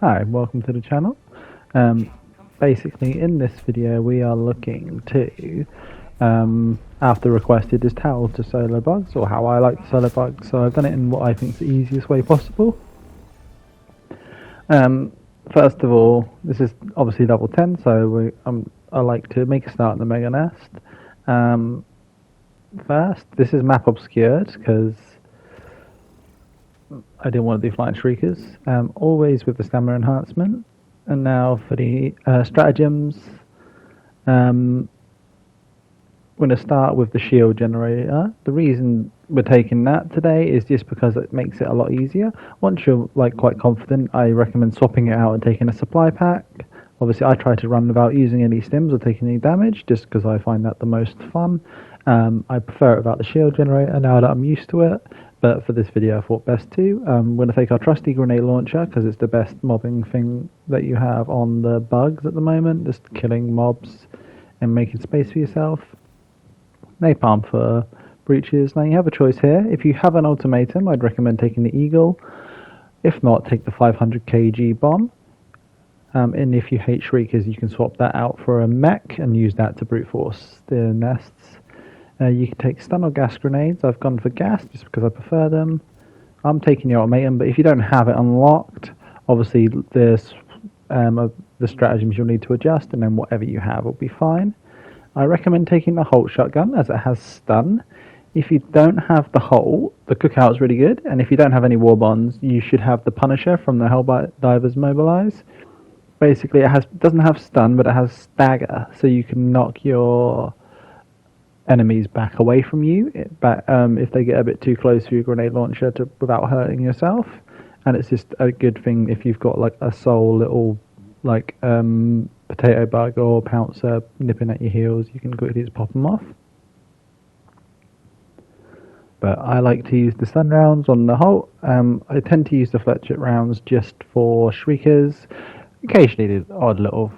Hi, welcome to the channel. Um, Basically, in this video, we are looking to, after requested, just how to solo bugs, or how I like to solo bugs. So I've done it in what I think is the easiest way possible. First of all, this is obviously level 10, so I like to make a start in the Mega Nest. First, this is map obscured, because I didn't want to do flying shriekers. Always with the stamina enhancement. And now for the stratagems, we're going to start with the shield generator. The reason we're taking that today is just because it makes it a lot easier. Once you're quite confident, I recommend swapping it out and taking a supply pack. Obviously, I try to run without using any stims or taking any damage, just because I find that the most fun. I prefer it without the shield generator now that I'm used to it. But for this video, I thought best to. We're going to take our trusty grenade launcher because it's the best mobbing thing that you have on the bugs at the moment. Just killing mobs and making space for yourself. Napalm for breaches. Now you have a choice here. If you have an ultimatum, I'd recommend taking the Eagle. If not, take the 500 kg bomb. And if you hate shriekers, you can swap that out for a mech and use that to brute force the nests. You can take stun or gas grenades. I've gone for gas just because I prefer them. I'm taking the ultimatum, but if you don't have it unlocked, obviously there's the stratagems you'll need to adjust, and then whatever you have will be fine. I recommend taking the Holt shotgun as it has stun. If you don't have the Holt, the cookout's really good, and if you don't have any war bonds, you should have the Punisher from the HELLDIVERS Mobilize. Basically, doesn't have stun, but it has stagger, so you can knock your enemies back away from you if they get a bit too close for your grenade launcher without hurting yourself. And it's just a good thing if you've got a soul little potato bug or pouncer nipping at your heels, you can quickly just pop them off. But I like to use the stun rounds on the Holt. I tend to use the Fletcher rounds just for shriekers. Occasionally the odd little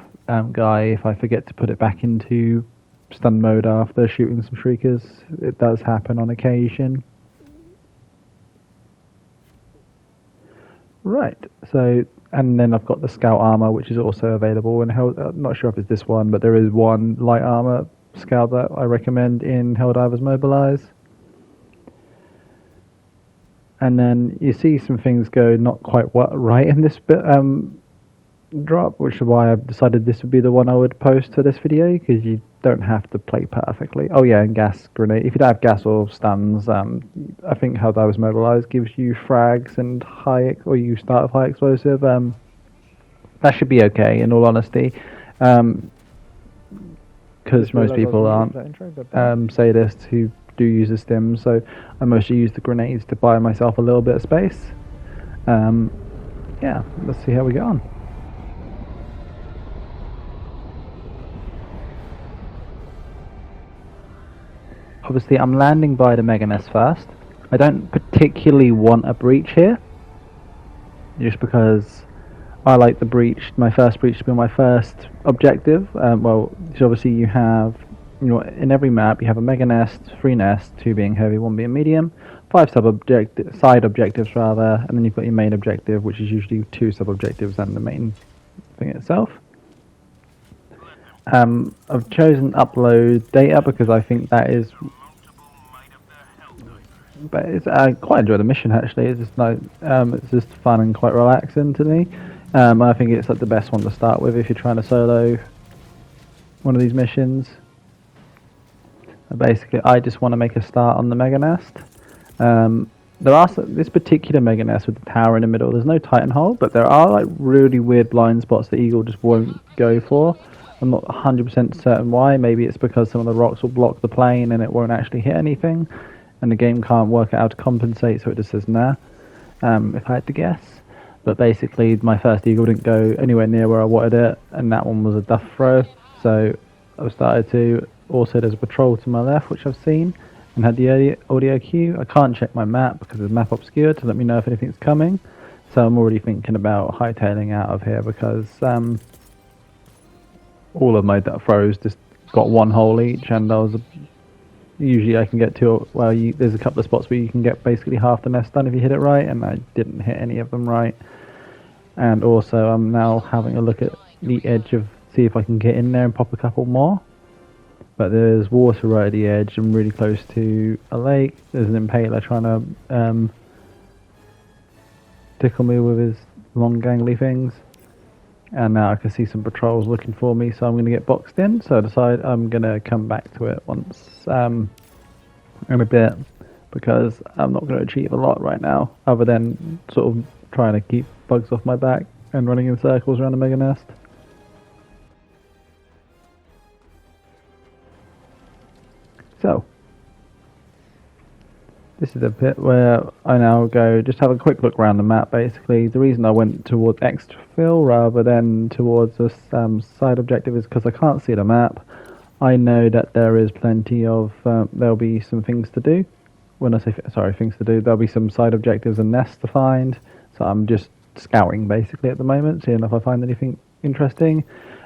guy if I forget to put it back into stun mode after shooting some shriekers. It does happen on occasion. Right, so, and then I've got the scout armor, which is also available in I'm not sure if it's this one, but there is one light armor scout that I recommend in HELLDIVERS Mobilize. And then you see some things go not quite right in this bit drop, which is why I decided this would be the one I would post for this video, because you don't have to play perfectly. Oh yeah, and gas grenade. If you don't have gas or stuns, I think HELLDIVERS Mobilize gives you frags and or you start with high explosive. That should be okay, in all honesty, because most people aren't sadists who do use the stims, so I mostly use the grenades to buy myself a little bit of space. Yeah, let's see how we get on. Obviously, I'm landing by the Mega Nest first. I don't particularly want a breach here, just because I like the breach, my first breach, to be my first objective. Well, so obviously you have, in every map you have a Mega Nest, 3 nests, 2 being heavy, 1 being medium, 5 side objectives rather, and then you've got your main objective, which is usually 2 sub objectives and the main thing itself. I've chosen upload data because I think that is, but I quite enjoy the mission actually. It's just it's just fun and quite relaxing to me. I think it's the best one to start with if you're trying to solo one of these missions. Basically, I just want to make a start on the Mega Nest. There are this particular Mega Nest with the tower in the middle. There's no Titan hole, but there are really weird blind spots that Eagle just won't go for. I'm not 100% certain why. Maybe it's because some of the rocks will block the plane and it won't actually hit anything, and the game can't work out how to compensate, so it just says nah, if I had to guess. But basically, my first Eagle didn't go anywhere near where I wanted it, and that one was a duff throw, so I've started to. Also, there's a patrol to my left, which I've seen, and had the audio cue. I can't check my map because there's map obscured to let me know if anything's coming, so I'm already thinking about hightailing out of here because all of my throws just got 1 hole each, and usually I can get to, well, there's a couple of spots where you can get basically half the nest done if you hit it right, and I didn't hit any of them right. And also I'm now having a look at the edge of, see if I can get in there and pop a couple more. But there's water right at the edge. I'm really close to a lake. There's an impaler trying to tickle me with his long gangly things. And now I can see some patrols looking for me, so I'm going to get boxed in. So I decide I'm going to come back to it once in a bit, because I'm not going to achieve a lot right now, other than sort of trying to keep bugs off my back and running in circles around the mega nest. So, this is a bit where I now go, just have a quick look around the map basically. The reason I went towards exfil rather than towards a side objective is because I can't see the map. I know that there is plenty of, there'll be some things to do. When I say, sorry, things to do, there'll be some side objectives and nests to find. So I'm just scouting basically at the moment, seeing if I find anything interesting.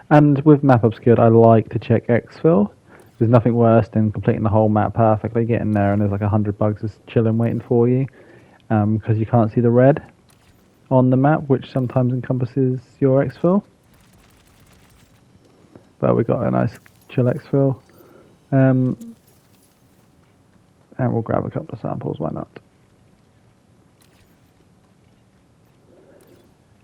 And with Map Obscured, I like to check exfil. There's nothing worse than completing the whole map perfectly, getting there and there's like 100 bugs just chilling waiting for you, because you can't see the red on the map, which sometimes encompasses your exfil. But we got a nice chill exfil, and we'll grab a couple of samples, why not?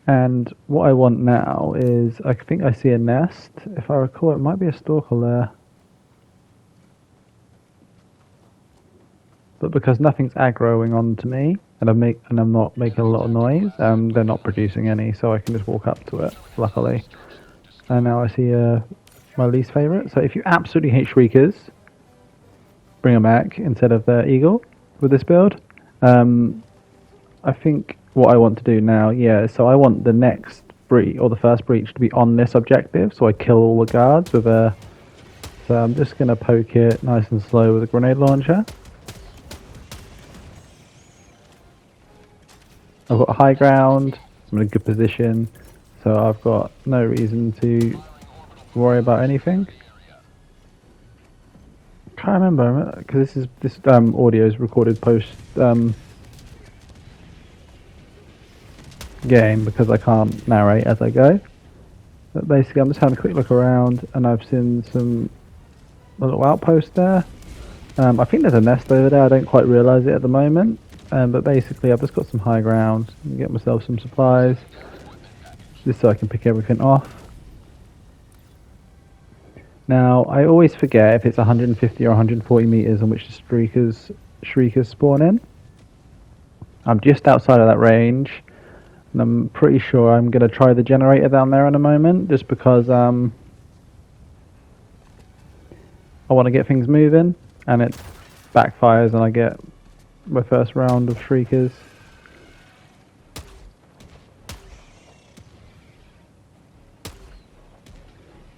And what I want now is, I think I see a nest. If I recall, it might be a stalker there. But because nothing's aggroing onto me, and I'm not making a lot of noise, they're not producing any, so I can just walk up to it, luckily. And now I see my least favourite. So if you absolutely hate Shriekers, bring them back instead of the Eagle with this build. I think what I want to do now, so I want the next breach, or the first breach, to be on this objective, so I kill all the guards with a... So I'm just going to poke it nice and slow with a grenade launcher. I've got high ground, I'm in a good position, so I've got no reason to worry about anything. I can't remember, because this audio is recorded post game, because I can't narrate as I go. But basically I'm just having a quick look around, and I've seen a little outpost there. I think there's a nest over there, I don't quite realise it at the moment. But basically I've just got some high ground and get myself some supplies, just so I can pick everything off. Now I always forget if it's 150 or 140 meters on which the shriekers spawn in. I'm just outside of that range, and I'm pretty sure I'm going to try the generator down there in a moment, just because I want to get things moving, and it backfires and I get my first round of shriekers.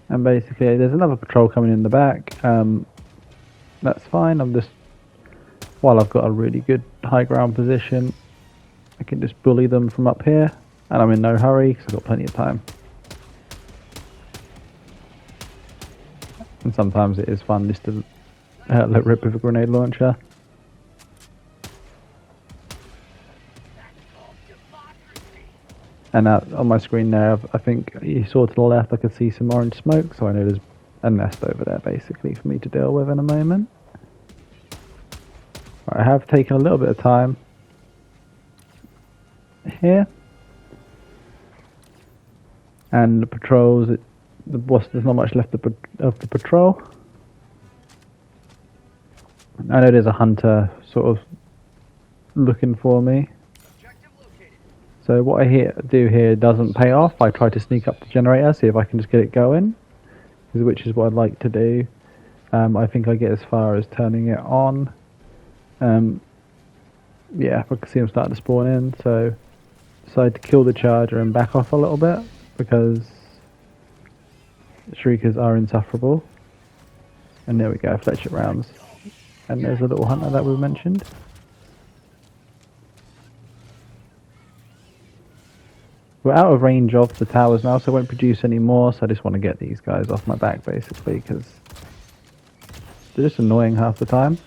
And basically there's another patrol coming in the back. That's fine. I'm just, while I've got a really good high ground position, I can just bully them from up here, and I'm in no hurry because I've got plenty of time. And sometimes it is fun just to let rip with a grenade launcher. And on my screen there, I think you saw to the left, I could see some orange smoke, so I know there's a nest over there basically for me to deal with in a moment. I have taken a little bit of time here, and the patrols, there's not much left of the patrol. I know there's a hunter sort of looking for me. So what I do here doesn't pay off. I try to sneak up the generator, see if I can just get it going, which is what I'd like to do. I think I get as far as turning it on. Yeah, I can see them starting to spawn in, so decide to kill the charger and back off a little bit, because shriekers are insufferable. And there we go, fletchet rounds. And there's a little hunter that we mentioned. We're out of range of the towers now, so I won't produce any more, so I just want to get these guys off my back basically, because they're just annoying half the time.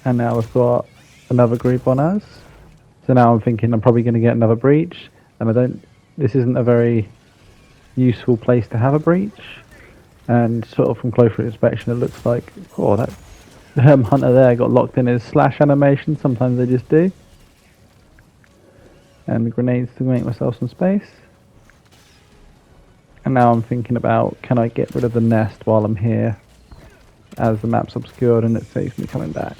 and now we've got another group on us. So now I'm thinking I'm probably going to get another breach, and this isn't a very useful place to have a breach. And sort of from closer inspection, it looks like, oh, that hunter there got locked in his slash animation. Sometimes they just do. And the grenades to make myself some space. And now I'm thinking about, can I get rid of the nest while I'm here, as the map's obscured and it saves me coming back.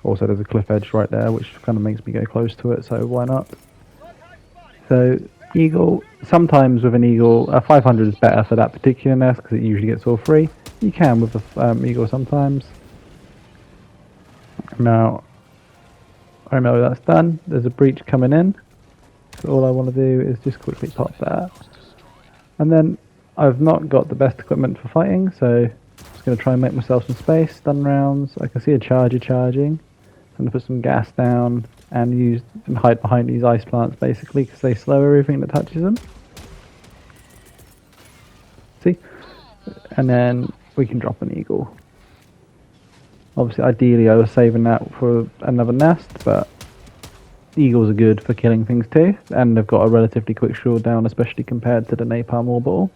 Also, there's a cliff edge right there, which kind of makes me go close to it, so why not? So, eagle, sometimes with an eagle, 500 is better for that particular nest, because it usually gets all free. You can with the eagle sometimes. Now, I know that's done. There's a breach coming in. So all I want to do is just quickly pop that. And then, I've not got the best equipment for fighting, so I'm just going to try and make myself some space, stun rounds. I can see a charger charging. I'm going to put some gas down and hide behind these ice plants basically, because they slow everything that touches them. See? And then we can drop an eagle. Obviously, ideally I was saving that for another nest, but eagles are good for killing things too, and they've got a relatively quick shield down, especially compared to the napalm orbital.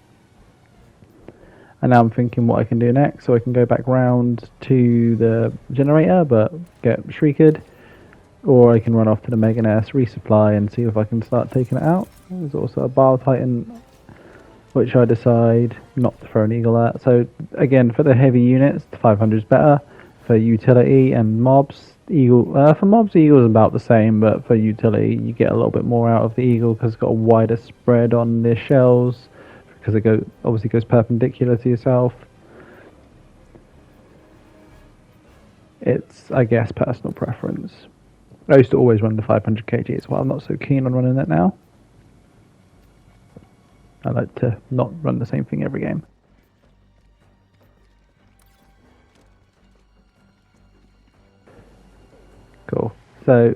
And now I'm thinking what I can do next, so I can go back round to the generator, but get shrieked, or I can run off to the Mega Nest, resupply, and see if I can start taking it out. There's also a Bile Titan, which I decide not to throw an eagle at. So again, for the heavy units, 500 is better. For utility and mobs, for mobs, the eagle is about the same, but for utility, you get a little bit more out of the eagle because it's got a wider spread on the shells, because it obviously goes perpendicular to yourself. It's, I guess, personal preference. I used to always run the 500 kg as well. I'm not so keen on running it now. I like to not run the same thing every game. Cool. So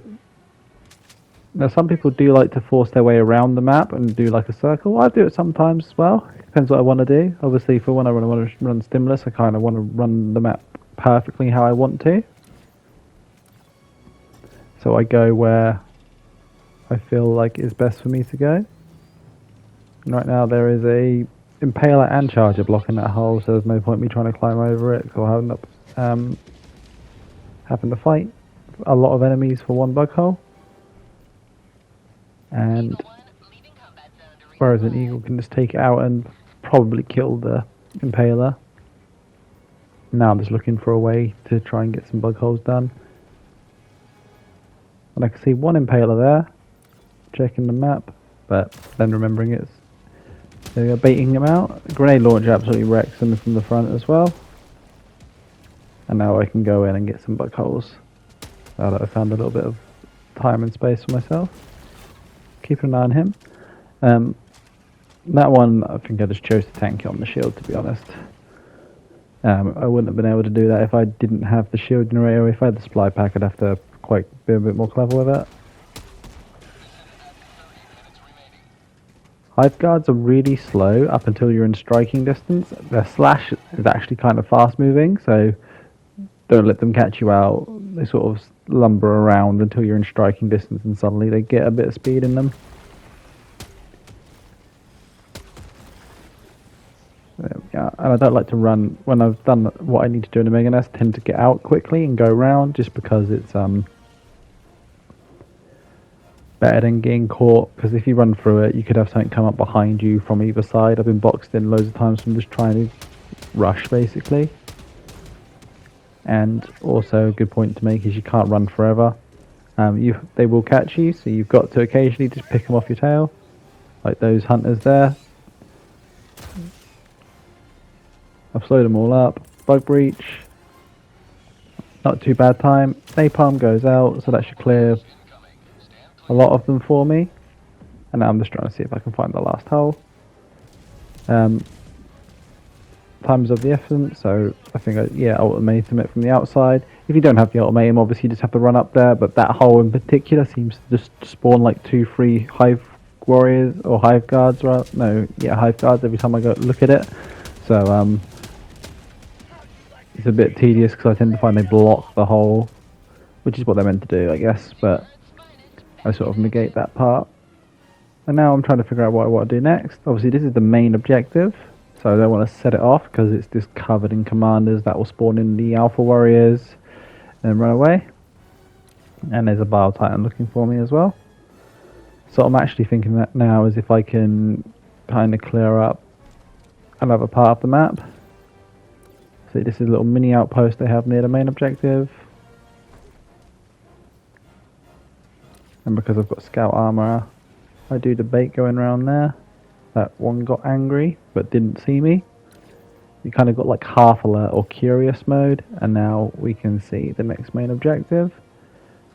now some people do like to force their way around the map and do like a circle. I do it sometimes as well. It depends what I want to do. Obviously, for when I want to run Stimulus, I kind of want to run the map perfectly how I want to. So I go where I feel like is best for me to go. And right now there is a Impaler and Charger blocking that hole, so there's no point me trying to climb over it, so I'll end up having to fight a lot of enemies for one bug hole. And whereas an eagle can just take it out and probably kill the Impaler. Now I'm just looking for a way to try and get some bug holes done. And I can see one Impaler there, checking the map, but then remembering it's, there we go, baiting him out. A grenade launcher absolutely wrecks him from the front as well. And now I can go in and get some bug holes. Now that I found a little bit of time and space for myself. Keeping an eye on him. That one, I think I just chose to tank it on the shield, to be honest. I wouldn't have been able to do that if I didn't have the shield generator. If I had the supply pack, I'd have to be a bit more clever with it. Hive guards are really slow up until you're in striking distance. Their slash is actually kind of fast moving, so don't let them catch you out. They sort of lumber around until you're in striking distance, and suddenly they get a bit of speed in them. There we go. And I don't like to run when I've done what I need to do in the Mega Nest. Tend to get out quickly and go around, just because it's better than getting caught. Because if you run through it, you could have something come up behind you from either side. I've been boxed in loads of times from just trying to rush, basically. And also a good point to make is you can't run forever. They will catch you, so you've got to occasionally just pick them off your tail, like those hunters there. I've slowed them all up. Bug breach, not too bad time. Napalm goes out, so that should clear a lot of them for me. And now I'm just trying to see if I can find the last hole. Times of the essence, so I think ultimatum it from the outside. If you don't have the ultimatum, obviously you just have to run up there, but that hole in particular seems to just spawn like 2-3 hive warriors or hive guards, right? No, yeah, hive guards every time I go look at it. So it's a bit tedious because I tend to find they block the hole, which is what they're meant to do, I guess, but I sort of negate that part. And now I'm trying to figure out what I want to do next. Obviously this is the main objective, so I don't want to set it off because it's just covered in commanders that will spawn in the Alpha Warriors and run away. And there's a Bile Titan looking for me as well. So I'm actually thinking that now is if I can kind of clear up another part of the map. See, this is a little mini outpost they have near the main objective. And because I've got scout armor, I do debate going around there. That one got angry but didn't see me. You kind of got like half alert or curious mode, and now we can see the next main objective.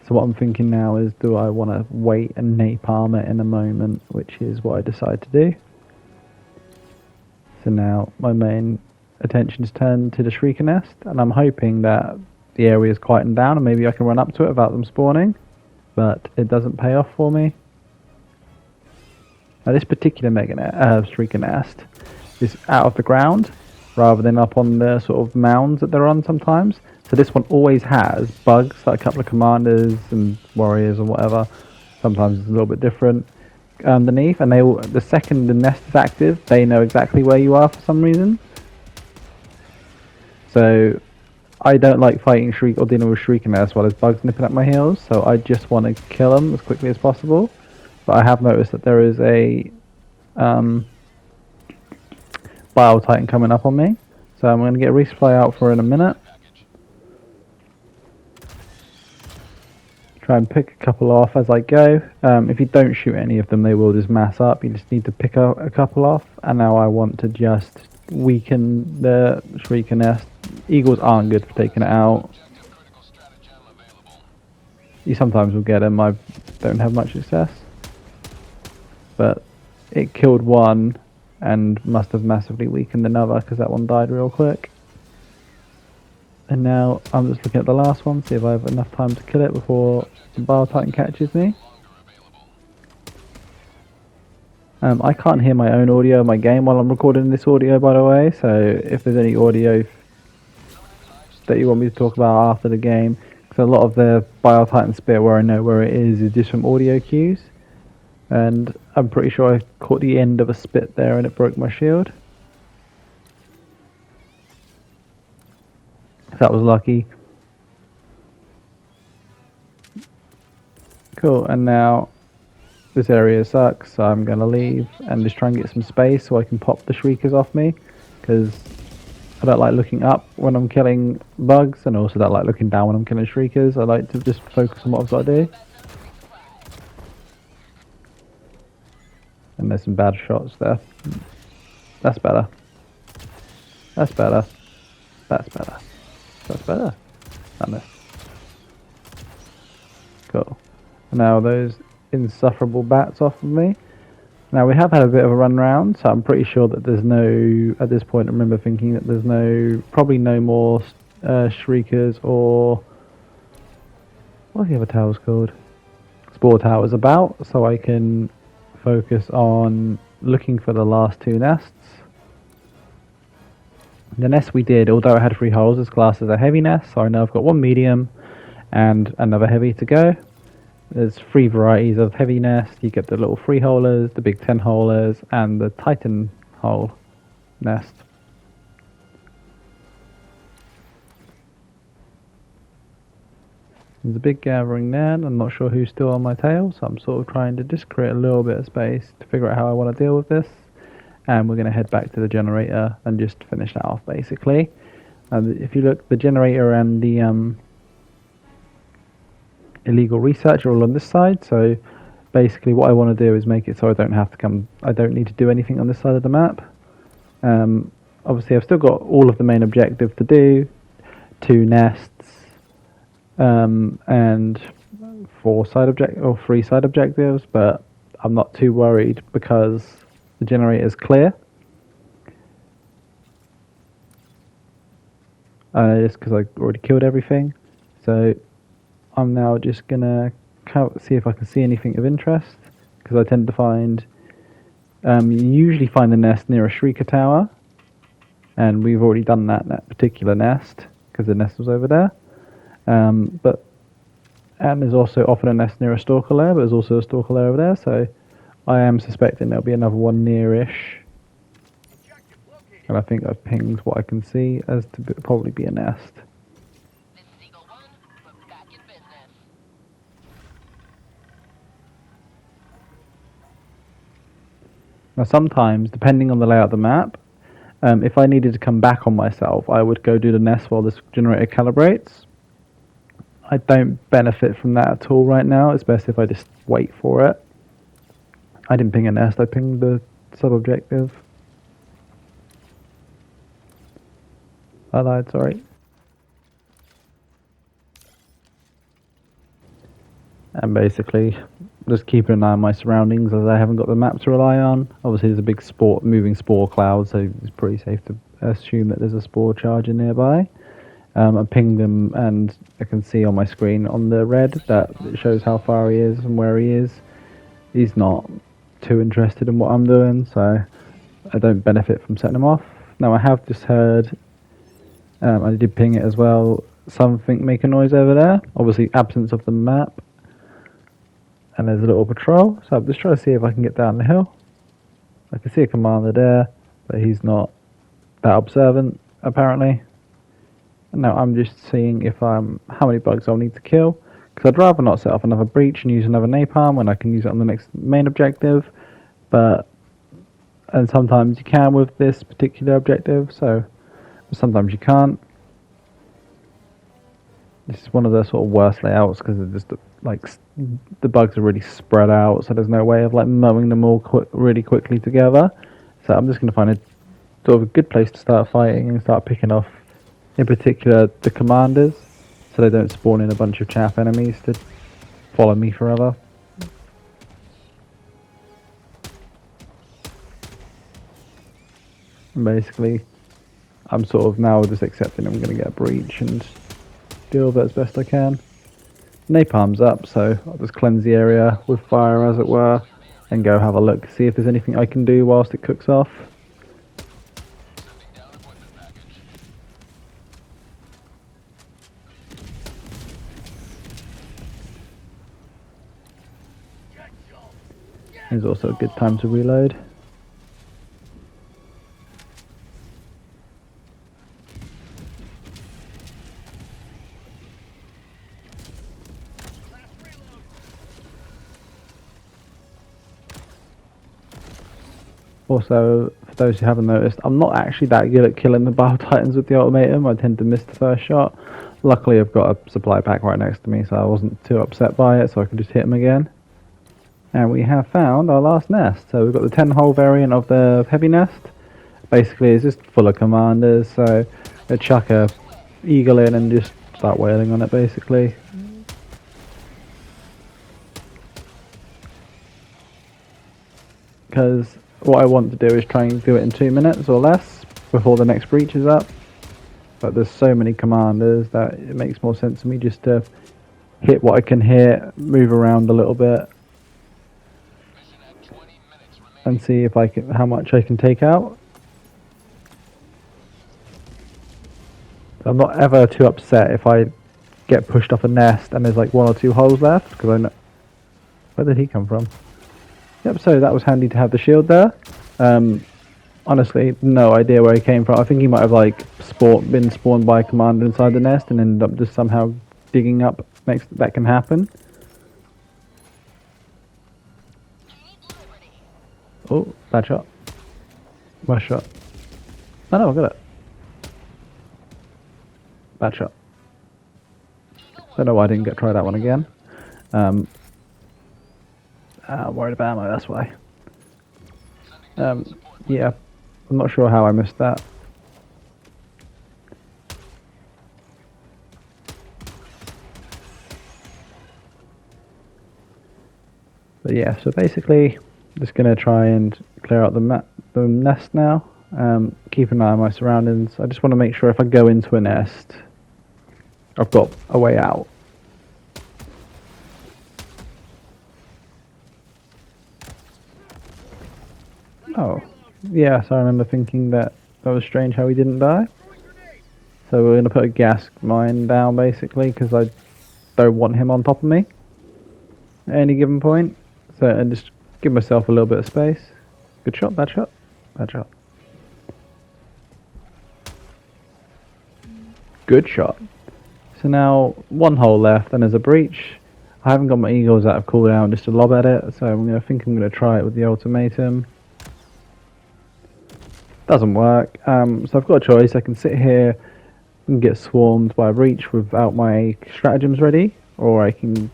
So what I'm thinking now is, do I want to wait and napalm it in a moment, which is what I decide to do. So now my main attention is turned to the Shrieker Nest, and I'm hoping that the area is quietened down and maybe I can run up to it without them spawning, but it doesn't pay off for me. Now this particular Shrieker Nest is out of the ground rather than up on the sort of mounds that they're on sometimes. So this one always has bugs, like a couple of commanders and warriors or whatever. Sometimes it's a little bit different underneath, and the second the nest is active, they know exactly where you are for some reason. So I don't like fighting or dealing with Shrieker Nests while there's bugs nipping at my heels, so I just want to kill them as quickly as possible. But I have noticed that there is a Bile Titan coming up on me, so I'm going to get a resupply out for in a minute. Try and pick a couple off as I go. If you don't shoot any of them, they will just mass up. You just need to pick a couple off. And now I want to just weaken the Shrieker Nest. Eagles aren't good for taking it out. You sometimes will get them. I don't have much success. But it killed one and must have massively weakened another because that one died real quick. And now I'm just looking at the last one, see if I have enough time to kill it before the Bile Titan catches me. I can't hear my own audio in my game while I'm recording this audio, by the way, so if there's any audio that you want me to talk about after the game, because a lot of the Bile Titan spit where I know where it is just from audio cues. And I'm pretty sure I caught the end of a spit there and it broke my shield. That was lucky. Cool, and now this area sucks, so I'm gonna leave and just try and get some space so I can pop the Shriekers off me, because I don't like looking up when I'm killing bugs, and also don't like looking down when I'm killing Shriekers. I like to just focus on what I've got to do. And there's some bad shots there. That's better. That's better. That's better. That's better. I missed. Cool. Now those insufferable bats off of me. Now we have had a bit of a run round, so I'm pretty sure that there's no, at this point I remember thinking that there's probably no more Shriekers or, what are the other towers called? Spore towers about, so I can focus on looking for the last two nests. The nest we did, although it had 3 holes, is classed as a heavy nest, so I know I've got one medium and another heavy to go. There's 3 varieties of heavy nest. You get the little 3-holers, the big 10-holers, and the Titan hole nest. There's a big gathering there, and I'm not sure who's still on my tail, so I'm sort of trying to just create a little bit of space to figure out how I want to deal with this. And we're going to head back to the generator and just finish that off, basically. If you look, the generator and the illegal research are all on this side, so basically what I want to do is make it so I don't need to do anything on this side of the map. Obviously I've still got all of the main objective to do, 2 nests, and 3 side objectives, but I'm not too worried because the generator is clear. Just because I already killed everything, so I'm now just gonna see if I can see anything of interest, because I tend to find you usually find the nest near a Shrieker tower, and we've already done that particular nest. because the nest was over there. But and there's also often a nest near a stalker lair, but there's also a stalker lair over there, so I am suspecting there'll be another one near-ish. And I think I've pinged what I can see as to probably be a nest. This is Eagle 1. We're back in business. Now sometimes, depending on the layout of the map, if I needed to come back on myself, I would go do the nest while this generator calibrates. I don't benefit from that at all right now. It's best if I just wait for it. I didn't ping a nest, I pinged the sub-objective. I lied, sorry. And basically, just keeping an eye on my surroundings as I haven't got the map to rely on. Obviously there's a big moving spore cloud, so it's pretty safe to assume that there's a spore charger nearby. I pinged him and I can see on my screen on the red that it shows how far he is and where he is. He's not too interested in what I'm doing, so I don't benefit from setting him off. Now I have just heard, I did ping it as well, something make a noise over there. Obviously absence of the map. And there's a little patrol, so I'm just trying to see if I can get down the hill. I can see a commander there, but he's not that observant apparently. Now I'm just seeing if how many bugs I'll need to kill, because I'd rather not set off another breach and use another napalm when I can use it on the next main objective. And sometimes you can with this particular objective, so sometimes you can't. This is one of the sort of worst layouts because it's just like the bugs are really spread out, so there's no way of like mowing them all really quickly together. So I'm just going to find a sort of a good place to start fighting and start picking off, in particular, the commanders, so they don't spawn in a bunch of chaff enemies to follow me forever. And basically, I'm sort of now just accepting I'm going to get a breach and deal with it as best I can. Napalm's up, so I'll just cleanse the area with fire, as it were, and go have a look, see if there's anything I can do whilst it cooks off. It's also a good time to reload. Also, for those who haven't noticed, I'm not actually that good at killing the Bile Titans with the ultimatum. I tend to miss the first shot. Luckily, I've got a supply pack right next to me, so I wasn't too upset by it, so I can just hit them again. And we have found our last nest. So we've got the 10-hole variant of the heavy nest. Basically, it's just full of commanders, so I chuck a eagle in and just start wailing on it, basically. Because what I want to do is try and do it in 2 minutes or less before the next breach is up. But there's so many commanders that it makes more sense to me just to hit what I can hit, move around a little bit, and see if I can, how much I can take out. I'm not ever too upset if I get pushed off a nest and there's like 1 or 2 holes left, because I know. Where did he come from? Yep, so that was handy to have the shield there. Honestly, no idea where he came from. I think he might have like been spawned by a commander inside the nest and ended up just somehow digging up. That can happen. Oh, bad shot. Worst shot. Oh no, I got it. Bad shot. Don't know why I didn't try that one again. Worried about ammo, that's why. Yeah, I'm not sure how I missed that. But yeah, so basically, just gonna try and clear out the nest now. Keep an eye on my surroundings. I just want to make sure if I go into a nest, I've got a way out. Oh, yeah, so I remember thinking that was strange how he didn't die. So we're going to put a gas mine down basically because I don't want him on top of me at any given point. So, and just give myself a little bit of space. Good shot, bad shot, bad shot. Good shot. So now one hole left and there's a breach. I haven't got my eagles out of cooldown just to lob at it, so I'm gonna try it with the ultimatum. Doesn't work. So I've got a choice. I can sit here and get swarmed by a breach without my stratagems ready, or I can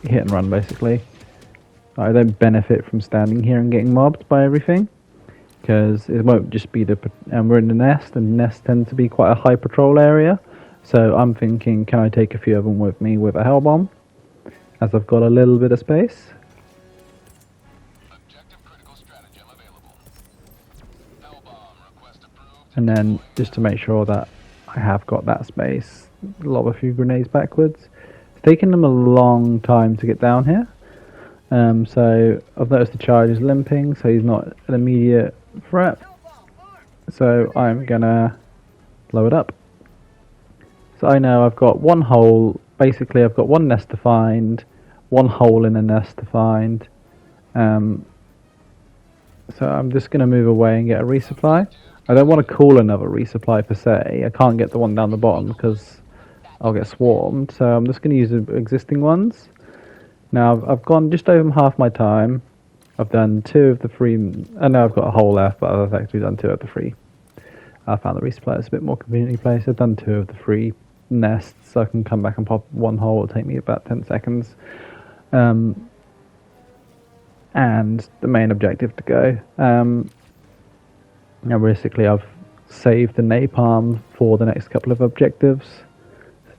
hit and run basically. I don't benefit from standing here and getting mobbed by everything, because it won't just be we're in the nest, and nests tend to be quite a high patrol area. So I'm thinking, can I take a few of them with me with a hell bomb, as I've got a little bit of space. Objective critical stratagem available. Hell bomb request approved. And then just to make sure that I have got that space, lob a few grenades backwards. It's taken them a long time to get down here. So I've noticed the charge is limping, so he's not an immediate threat. So I'm gonna blow it up. So I know I've got one hole, basically I've got one nest to find, one hole in a nest to find. So I'm just gonna move away and get a resupply. I don't want to call another resupply per se. I can't get the one down the bottom because I'll get swarmed. So I'm just gonna use the existing ones. Now I've gone just over half my time. I've done 2 of the 3. I know I've got a hole left, but I've actually done 2 of the 3. I found the resupply is a bit more conveniently placed. I've done 2 of the 3 nests, so I can come back and pop one hole. It'll take me about 10 seconds. And the main objective to go. Now basically I've saved the napalm for the next couple of objectives.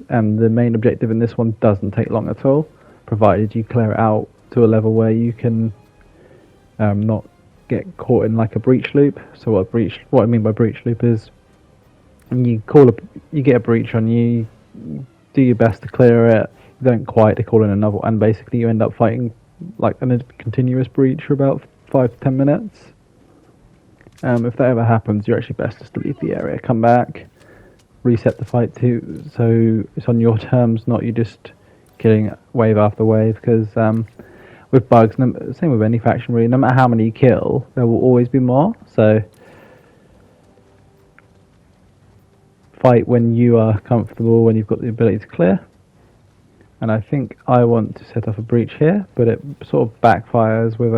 And the main objective in this one doesn't take long at all, provided you clear it out to a level where you can not get caught in like a breach loop. So what I mean by breach loop is you get a breach on you, do your best to clear it, you don't quite, they call in another, and basically you end up fighting like a continuous breach for about 5 to 10 minutes. If that ever happens, you're actually best just to leave the area, come back, reset the fight too, so it's on your terms, not you just killing wave after wave, because with bugs, same with any faction really, no matter how many you kill, there will always be more, so fight when you are comfortable, when you've got the ability to clear. And I think I want to set off a breach here, but it sort of backfires with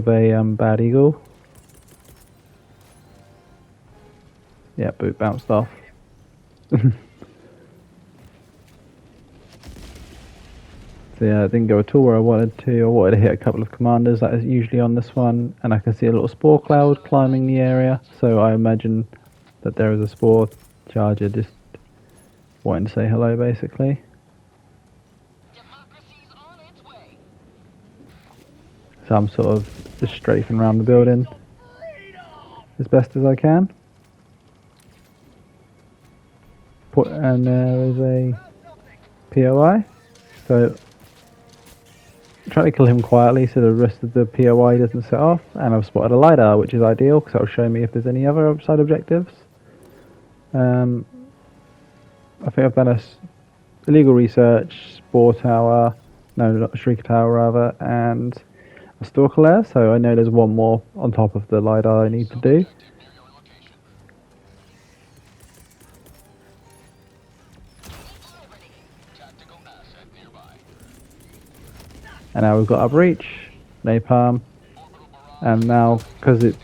a bad eagle. Yeah, boot bounced off. So yeah, it didn't go at all where I wanted to. I wanted to hit a couple of commanders, that is usually on this one, and I can see a little spore cloud climbing the area, so I imagine that there is a spore charger just wanting to say hello basically. Democracy's on its way. So I'm sort of just strafing around the building as best as I can. And there is a POI, so try to kill him quietly so the rest of the POI doesn't set off. And I've spotted a LiDAR, which is ideal because that'll show me if there's any other side objectives. I think I've done illegal research, spore tower, no, not a shrieker tower rather, and a stalker lair, so I know there's one more on top of the LiDAR I need to do. And now we've got our breach, napalm, and now because it's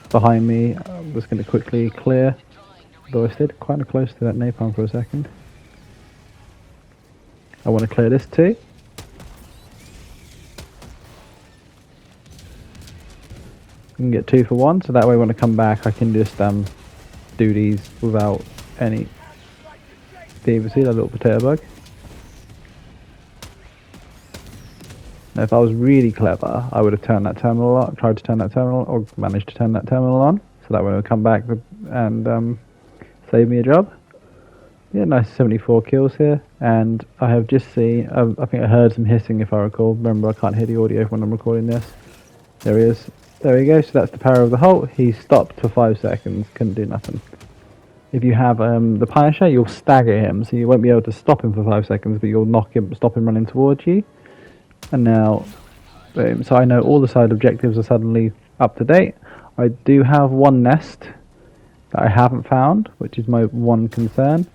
behind me, I'm just going to quickly clear. Though I stayed quite close to that napalm for a second. I want to clear this too. I can get 2 for 1, so that way when I come back I can just do these without any. Do you ever see that little potato bug? Now if I was really clever, I would have turned that terminal on, tried to turn that terminal, or managed to turn that terminal on, so that when I come back and save me a job. Yeah, nice 74 kills here, and I have just seen, I think I heard some hissing if I recall. Remember, I can't hear the audio when I'm recording this. There he is. There we go, so that's the power of the Halt. He stopped for 5 seconds, couldn't do nothing. If you have the Punisher, you'll stagger him, so you won't be able to stop him for 5 seconds, but you'll stop him running towards you. And now, boom. So I know all the side objectives are suddenly up to date. I do have one nest that I haven't found, which is my one concern.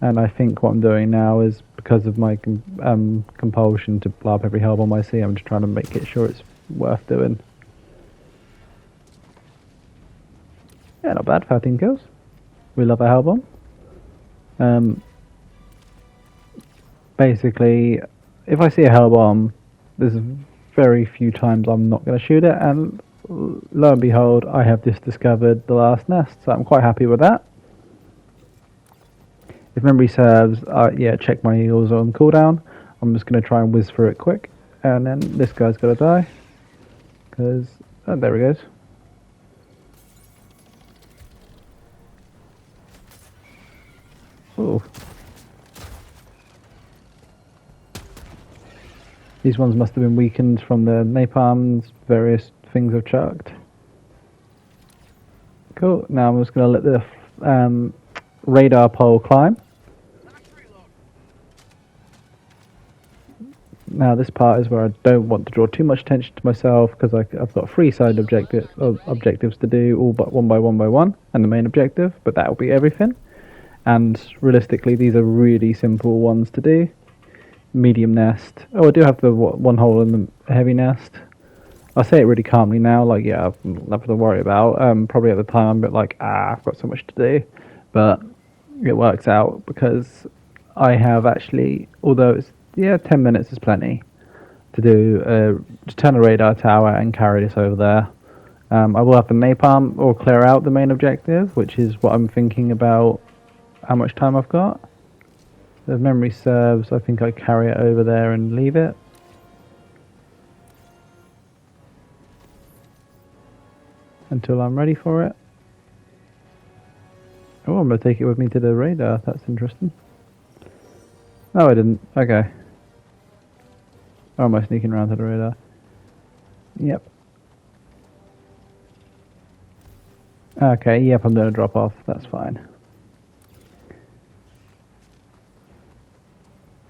And I think what I'm doing now is because of my compulsion to blow up every hell bomb I see, I'm just trying to make it sure it's worth doing. Yeah, not bad. 13 kills. We love a hell bomb. Basically, if I see a hell bomb, there's very few times I'm not going to shoot it, and lo and behold, I have just discovered the last nest, so I'm quite happy with that. If memory serves, yeah, check my heals on cooldown. I'm just going to try and whiz through it quick, and then this guy's got to die, because, oh, there he goes. Ooh. These ones must have been weakened from the napalms, various things I've chucked. Cool, now I'm just going to let the radar pole climb. Now this part is where I don't want to draw too much attention to myself, because I've got 3 side objectives to do, all but one by one, and the main objective, but that will be everything. And realistically, these are really simple ones to do. Medium nest. Oh, I do have the one hole in the heavy nest. I say it really calmly now, like, yeah, I've nothing to worry about. Probably at the time I'm a bit like, I've got so much to do. But it works out because I have actually, although it's, yeah, 10 minutes is plenty to do, to turn a radar tower and carry this over there. I will have the napalm or clear out the main objective, which is what I'm thinking about how much time I've got. If memory serves, I think I carry it over there and leave it. Until I'm ready for it. Oh, I'm going to take it with me to the radar. That's interesting. No, I didn't. Okay. Oh, am I sneaking around to the radar? Yep. Okay, yep, I'm going to drop off. That's fine.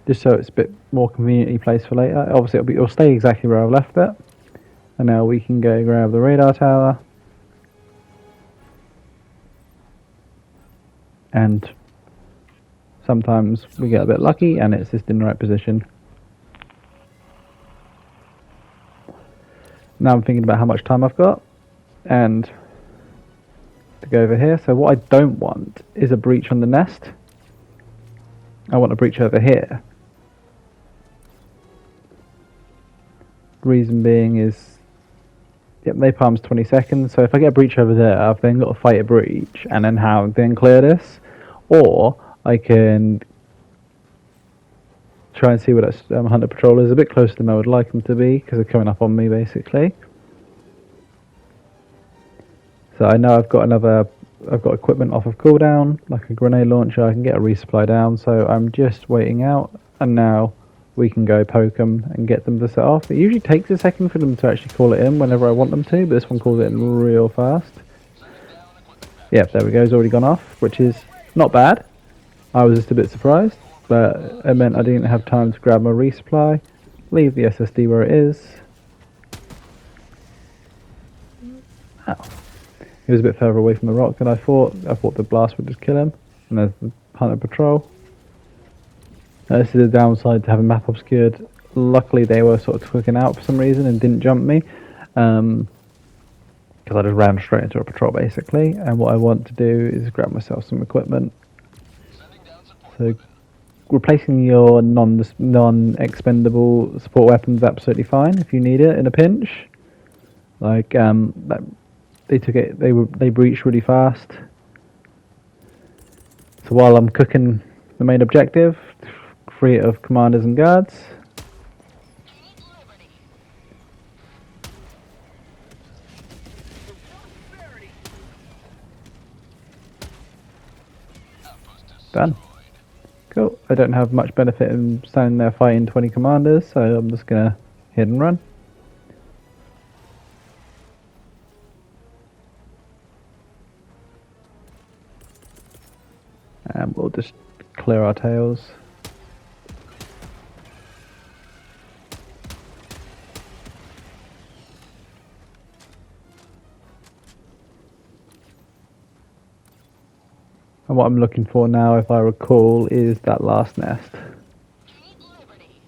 Just so it's a bit more conveniently placed for later. Obviously, it'll stay exactly where I've left it. And now we can go grab the radar tower. And sometimes we get a bit lucky and it's just in the right position. Now I'm thinking about how much time I've got. And to go over here. So what I don't want is a breach on the nest. I want a breach over here. Reason being is, yep, napalm's 20 seconds, so if I get a breach over there, I've then got to fight a breach and then clear this, or I can try and see where that hunter patrol is a bit closer than I would like them to be, because they're coming up on me basically. So I know I've got equipment off of cooldown, like a grenade launcher. I can get a resupply down, so I'm just waiting out, and now we can go poke them and get them to set off. It usually takes a second for them to actually call it in whenever I want them to, but this one calls it in real fast. Yep, there we go, it's already gone off, which is not bad. I was just a bit surprised, but it meant I didn't have time to grab my resupply, leave the SSD where it is. Ow. He was a bit further away from the rock than I thought. I thought the blast would just kill him. And there's the hunter patrol. This is the downside to having map obscured. Luckily they were sort of tweaking out for some reason and didn't jump me. Because I just ran straight into a patrol basically. And what I want to do is grab myself some equipment. So replacing your non-expendable support weapons is absolutely fine if you need it in a pinch. Like they breached really fast. So while I'm cooking the main objective, free it of commanders and guards. Done. Cool. I don't have much benefit in standing there fighting 20 commanders, so I'm just gonna hit and run. we'll just clear our tails. And what I'm looking for now, if I recall, is that last nest. Keep liberty.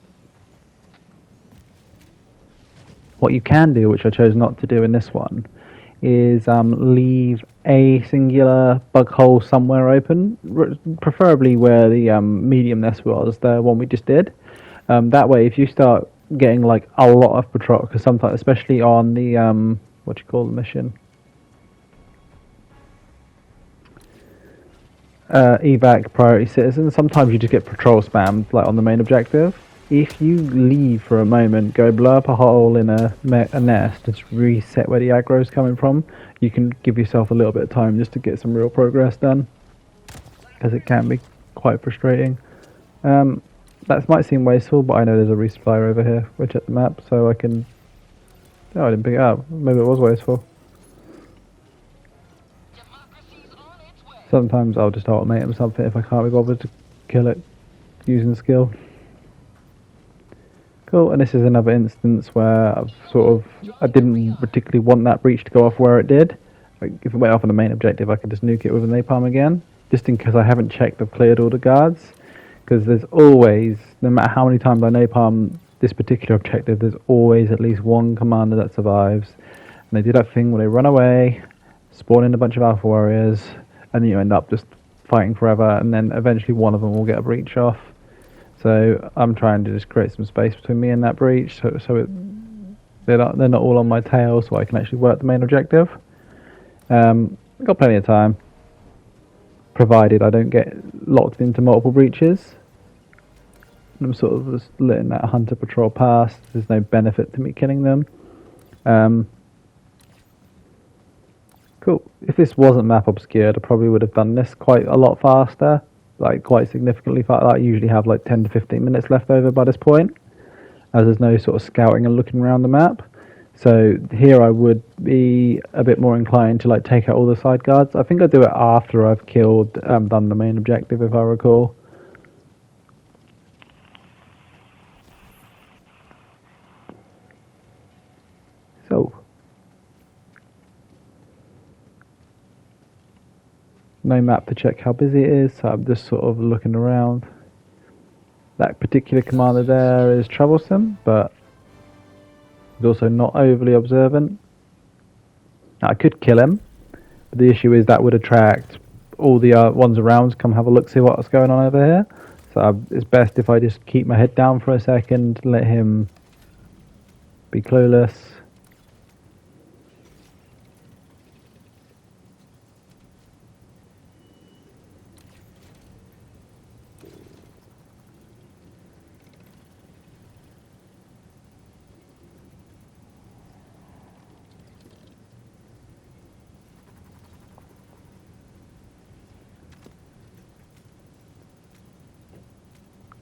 What you can do, which I chose not to do in this one, is leave a singular bug hole somewhere open, preferably where the medium nest was, the one we just did. That way, if you start getting like a lot of patrol, because sometimes, especially on the what do you call the mission? Evac priority citizen, sometimes you just get patrol spammed like on the main objective. If you leave for a moment, go blow up a hole in a nest, just reset where the aggro is coming from, you can give yourself a little bit of time just to get some real progress done, because it can be quite frustrating. That might seem wasteful, but I know there's a resupplier over here. We'll check the map so I can... Oh, I didn't pick it up. Maybe it was wasteful. Democracy's on its way. Sometimes I'll just automate him something if I can't be bothered to kill it using the skill. Cool, and this is another instance where I didn't particularly want that breach to go off where it did. Like, if it went off on the main objective, I could just nuke it with a napalm again, just in case I haven't checked I've cleared all the guards. Because there's always, no matter how many times I napalm this particular objective, there's always at least one commander that survives. And they do that thing where they run away, spawn in a bunch of alpha warriors, and then you end up just fighting forever, and then eventually one of them will get a breach off. So I'm trying to just create some space between me and that breach, so they're not all on my tail, so I can actually work the main objective. I've got plenty of time, provided I don't get locked into multiple breaches. I'm sort of just letting that hunter patrol pass. There's no benefit to me killing them. Cool. If this wasn't map obscured, I probably would have done this quite a lot faster. Like quite significantly faster. I usually have like 10 to 15 minutes left over by this point, as there's no sort of scouting and looking around the map. So here I would be a bit more inclined to like take out all the side guards. I think I do it after I've killed, done the main objective, if I recall. So no map to check how busy it is, so I'm just sort of looking around. That particular commander there is troublesome, but he's also not overly observant. Now, I could kill him, but the issue is that would attract all the ones around to come have a look, see what's going on over here. So it's best if I just keep my head down for a second, let him be clueless.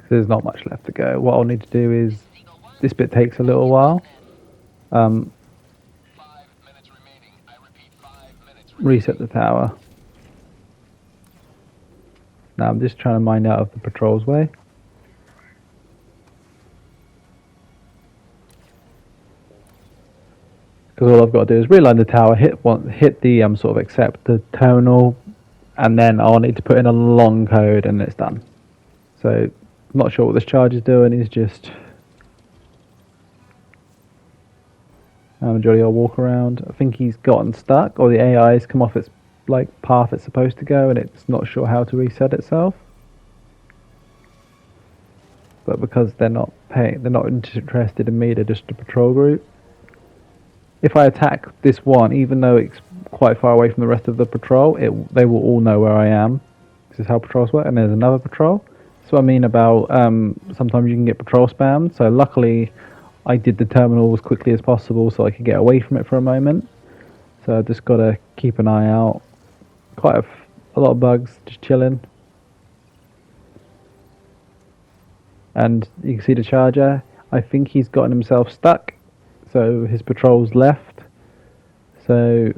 There's not much left to go. What I'll need to do is, this bit takes a little while. 5 minutes remaining. I repeat, 5 minutes remaining. Reset the tower. Now I'm just trying to mine out of the patrol's way. Because all I've got to do is realign the tower, hit the sort of accept the terminal, and then I'll need to put in a long code and it's done. So I'm not sure what this charge is doing. He's just having a jolly old walk around. I think he's gotten stuck, or the AI has come off its like path it's supposed to go, and it's not sure how to reset itself. But because they're not interested in me, they're just a patrol group. If I attack this one, even though it's quite far away from the rest of the patrol, they will all know where I am. This is how patrols work. And there's another patrol. That's what I mean about sometimes you can get patrol spammed. So luckily, I did the terminal as quickly as possible so I could get away from it for a moment. So I just got to keep an eye out. Quite a lot of bugs just chilling. And you can see the charger. I think he's gotten himself stuck. So his patrol's left. So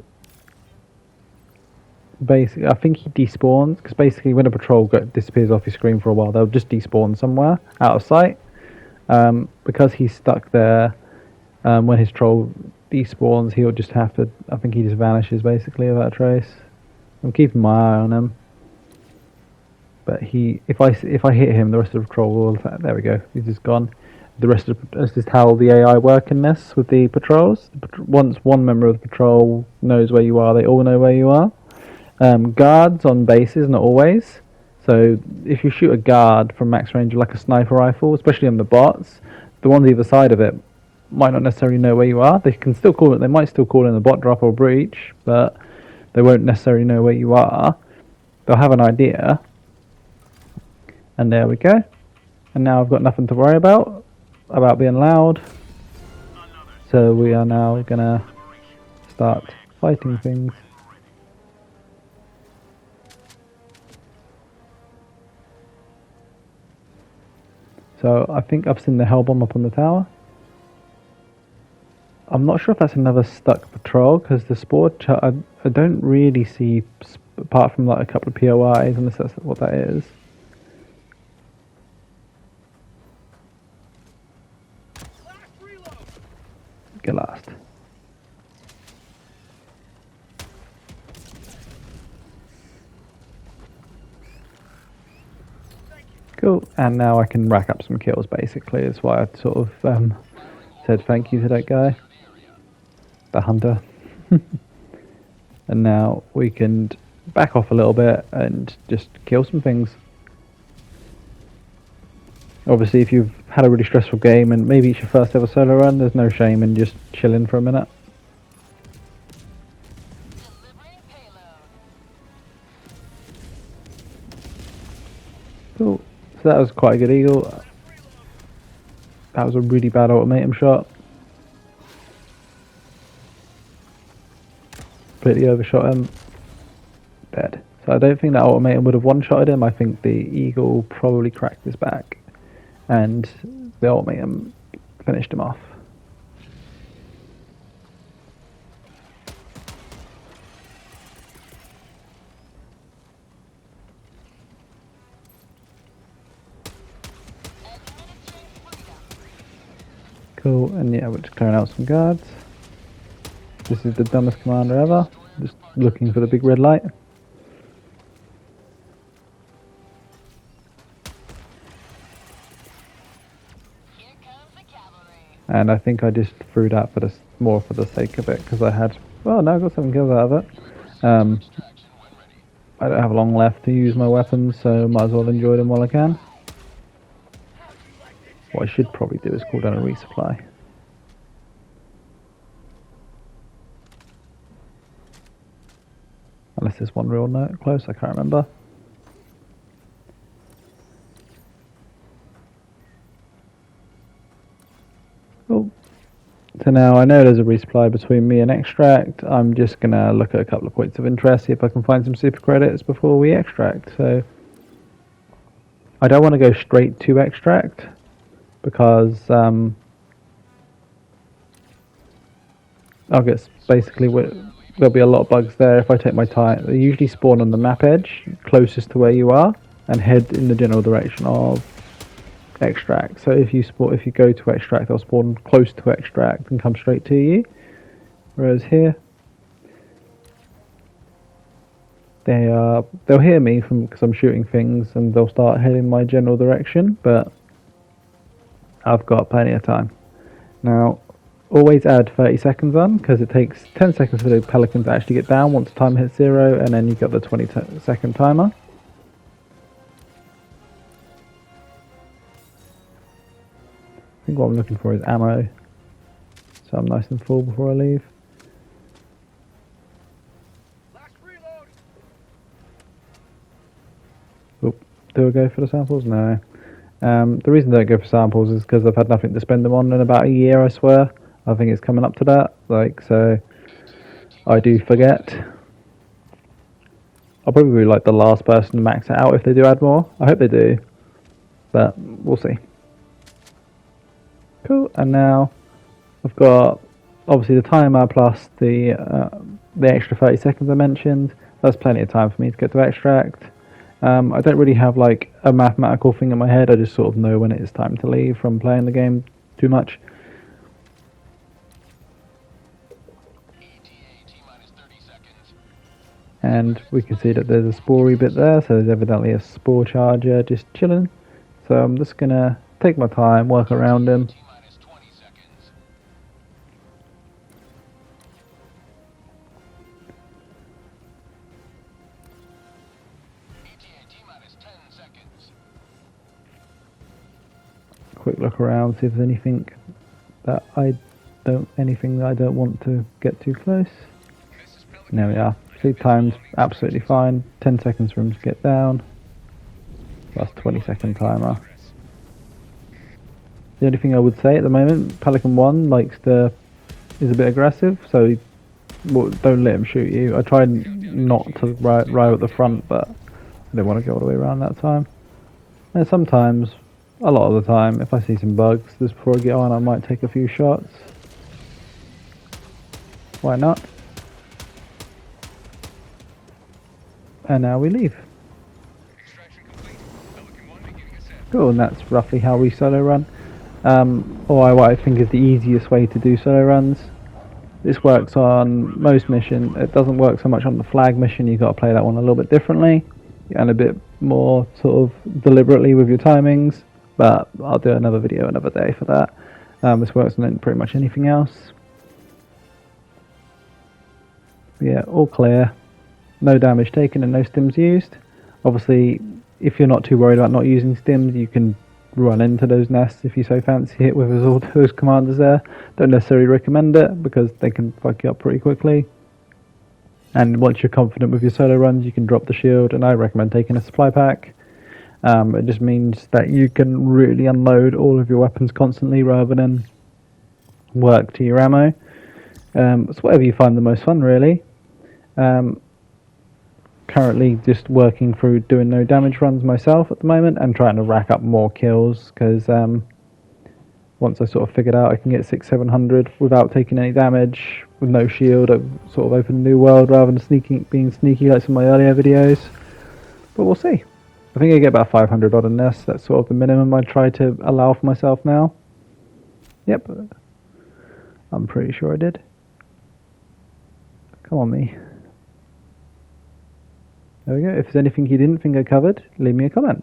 basically, I think he despawns because basically when a patrol disappears off your screen for a while, they'll just despawn somewhere out of sight. Because he's stuck there, when his troll despawns, he'll just have to. I think he just vanishes basically without a trace. I'm keeping my eye on him, but if I hit him, the rest of the patrol will. There we go. He's just gone. The rest of that's just how the AI work in this with the patrols. Once one member of the patrol knows where you are, they all know where you are. Guards on bases, not always. So if you shoot a guard from max range like a sniper rifle, especially on the bots, the ones either side of it might not necessarily know where you are. They can still call it. They might still call in a bot drop or breach, but they won't necessarily know where you are. They'll have an idea. And there we go. And now I've got nothing to worry about being loud. So we are now gonna start fighting things. So I think I've seen the hell bomb up on the tower. I'm not sure if that's another stuck patrol because the spore I don't really see, apart from like a couple of POIs, unless that's what that is. Get last. Cool, and now I can rack up some kills basically, is why I sort of said thank you to that guy. The hunter. And now we can back off a little bit and just kill some things. Obviously if you've had a really stressful game and maybe it's your first ever solo run, there's no shame in just chilling for a minute. Delivering payload. Cool. So that was quite a good eagle. That was a really bad ultimatum shot. Completely overshot him. Dead. So I don't think that ultimatum would have one-shotted him. I think the eagle probably cracked his back. And the ultimatum finished him off. Cool, and yeah, we're just clearing out some guards. This is the dumbest commander ever. Just looking for the big red light. Here comes the cavalry. And I think I just threw that for more for the sake of it, because I had, well, no, I got 7 kills out of it. I don't have long left to use my weapons, so might as well enjoy them while I can. What I should probably do is call down a resupply. Unless there's one real note close, I can't remember. Oh. So now I know there's a resupply between me and extract. I'm just going to look at a couple of points of interest, see if I can find some super credits before we extract. So I don't want to go straight to extract because I'll get basically there'll be a lot of bugs there if I take my time. They usually spawn on the map edge closest to where you are and head in the general direction of extract. So if you go to extract, they'll spawn close to extract and come straight to you. Whereas here, they'll hear me because I'm shooting things and they'll start heading my general direction. But I've got plenty of time. Now, always add 30 seconds on because it takes 10 seconds for the pelican to actually get down once the time hits 0, and then you've got the 20-second timer. I think what I'm looking for is ammo, so I'm nice and full before I leave. Oop, do I go for the samples? No. The reason I don't go for samples is because I've had nothing to spend them on in about a year, I swear. I think it's coming up to that, so I do forget. I'll probably be like the last person to max it out if they do add more. I hope they do, but we'll see. Cool, and now I've got obviously the timer plus the extra 30 seconds I mentioned. That's plenty of time for me to get to extract. I don't really have like a mathematical thing in my head. I just sort of know when it is time to leave from playing the game too much. ETA T-minus 30 seconds. And we can see that there's a spory bit there, so there's evidently a spore charger just chilling. So I'm just gonna take my time, work around him. T-minus 20 seconds. ETA T-minus 10 seconds. Quick look around, see if there's anything that I don't want to get too close. And there we are. Sleep time's absolutely fine. 10 seconds for him to get down. That's 20-second timer. The only thing I would say at the moment, Pelican 1 is a bit aggressive, so don't let him shoot you. I tried not to ride at the front, but I didn't want to go all the way around that time. And sometimes, a lot of the time, if I see some bugs just before I get on, I might take a few shots. Why not? And now we leave. Cool, and that's roughly how we solo run. Or what I think is the easiest way to do solo runs. This works on most missions. It doesn't work so much on the flag mission. You've got to play that one a little bit differently and a bit more sort of deliberately with your timings. But I'll do another video another day for that. This works on pretty much anything else. Yeah, all clear. No damage taken and no stims used. Obviously, if you're not too worried about not using stims, you can run into those nests if you so fancy it with all those commanders there. Don't necessarily recommend it because they can fuck you up pretty quickly. And once you're confident with your solo runs, you can drop the shield, and I recommend taking a supply pack. It just means that you can really unload all of your weapons constantly rather than work to your ammo. It's whatever you find the most fun, really. Currently just working through doing no damage runs myself at the moment and trying to rack up more kills because once I sort of figured out I can get 600-700 without taking any damage with no shield, I've sort of opened a new world rather than being sneaky like some of my earlier videos. But we'll see. I think I get about 500 odd in this. That's sort of the minimum I try to allow for myself now. Yep. I'm pretty sure I did. Come on, me. There we go. If there's anything you didn't think I covered, leave me a comment.